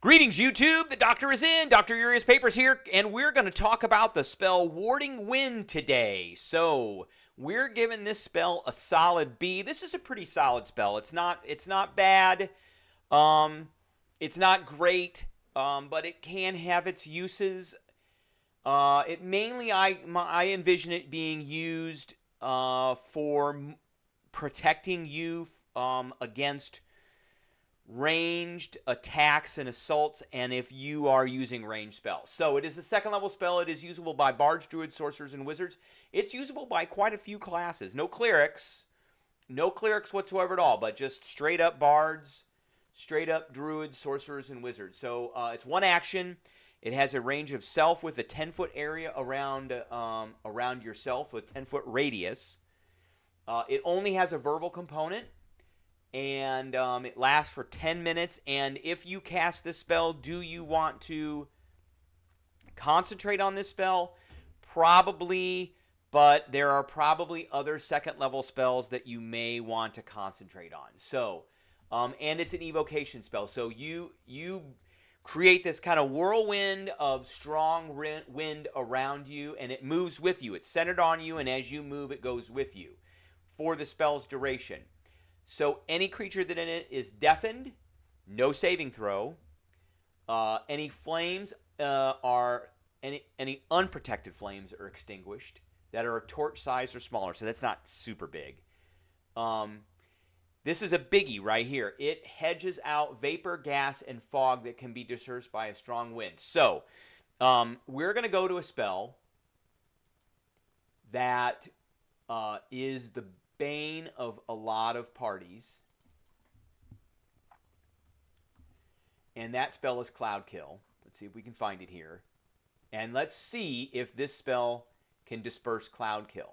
Greetings, YouTube. The doctor is in. Dr. Urias Papers here, and we're going to talk about the spell Warding Wind today. So we're giving this spell a solid B. This is a pretty solid spell. It's not bad. It's not great, but it can have its uses. It mainly, I envision it being used for protecting you against ranged attacks and assaults, and if you are using ranged spells. So it is a second level spell. It is usable by bards, druids, sorcerers, and wizards. It's usable by quite a few classes. No clerics whatsoever at all, but just straight up bards, straight up druids, sorcerers, and wizards. So it's one action. It has a range of self with a 10-foot area around yourself with 10-foot radius. It only has a verbal component. And it lasts for 10 minutes. And if you cast this spell, do you want to concentrate on this spell? Probably, but there are probably other second level spells that you may want to concentrate on. So, and it's an evocation spell. So you create this kind of whirlwind of strong wind around you, and it moves with you. It's centered on you, and as you move, it goes with you for the spell's duration. So any creature that in it is deafened, no saving throw. Any flames any unprotected flames are extinguished that are a torch size or smaller. So that's not super big. This is a biggie right here. It hedges out vapor, gas, and fog that can be dispersed by a strong wind. So we're going to go to a spell that is the bane of a lot of parties, and that spell is Cloud Kill. Let's see if we can find it here, and let's see if this spell can disperse Cloud Kill.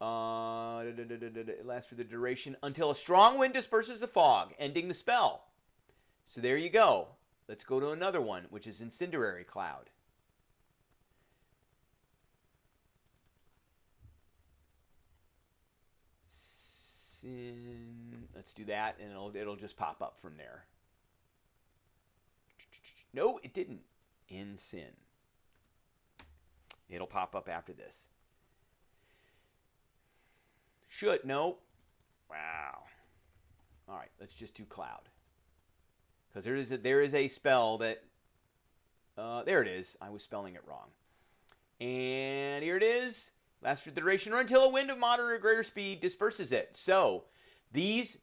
It lasts for the duration until a strong wind disperses the fog, ending the spell. So there you go. Let's go to another one, which is Incendiary Cloud. Let's do that, and it'll just pop up from there. No, it didn't. In sin. It'll pop up after this. Should. No. Wow. All right, let's just do Cloud. Because there is a spell that... there it is. I was spelling it wrong. And here it is. Lasts for the duration or until a wind of moderate or greater speed disperses it. So these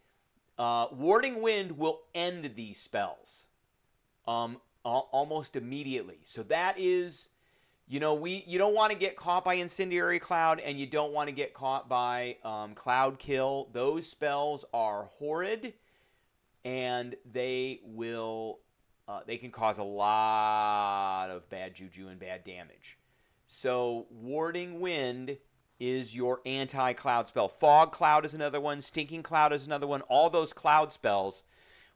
Warding Wind will end these spells almost immediately. So that is, you don't want to get caught by Incendiary Cloud, and you don't want to get caught by Cloud Kill. Those spells are horrid, and they can cause a lot of bad juju and bad damage. So Warding Wind is your anti-cloud spell. Fog Cloud is another one. Stinking Cloud is another one. All those cloud spells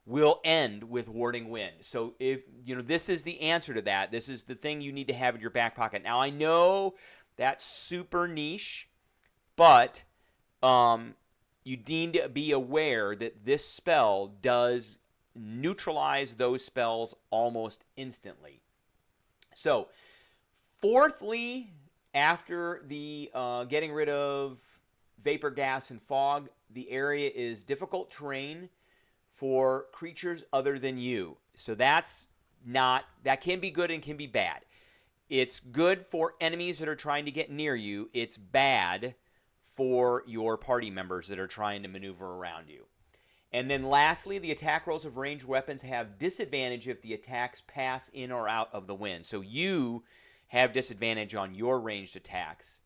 will end with Warding Wind. So if this is the answer to that. This is the thing you need to have in your back pocket. Now I know that's super niche, but you need to be aware that this spell does neutralize those spells almost instantly. So fourthly, after the getting rid of vapor, gas, and fog, the area is difficult terrain for creatures other than you. So that can be good and can be bad. It's good for enemies that are trying to get near you. It's bad for your party members that are trying to maneuver around you. And then lastly, the attack rolls of ranged weapons have disadvantage if the attacks pass in or out of the wind. So you have disadvantage on your ranged attacks,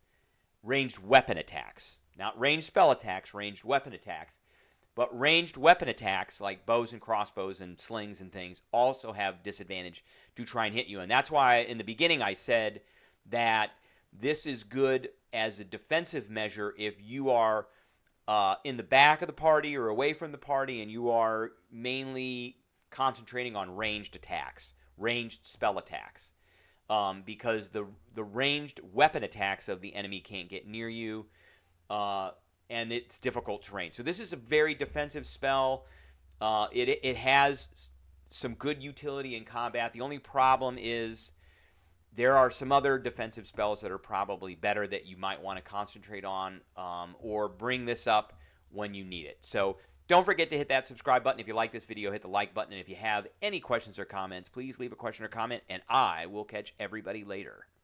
ranged weapon attacks. Not ranged spell attacks, ranged weapon attacks. But ranged weapon attacks like bows and crossbows and slings and things also have disadvantage to try and hit you. And that's why in the beginning I said that this is good as a defensive measure if you are in the back of the party or away from the party and you are mainly concentrating on ranged attacks, ranged spell attacks. Because the ranged weapon attacks of the enemy can't get near you, and it's difficult terrain. So this is a very defensive spell. It has some good utility in combat. The only problem is there are some other defensive spells that are probably better that you might want to concentrate on, or bring this up when you need it. So don't forget to hit that subscribe button. If you like this video, hit the like button. And if you have any questions or comments, please leave a question or comment, and I will catch everybody later.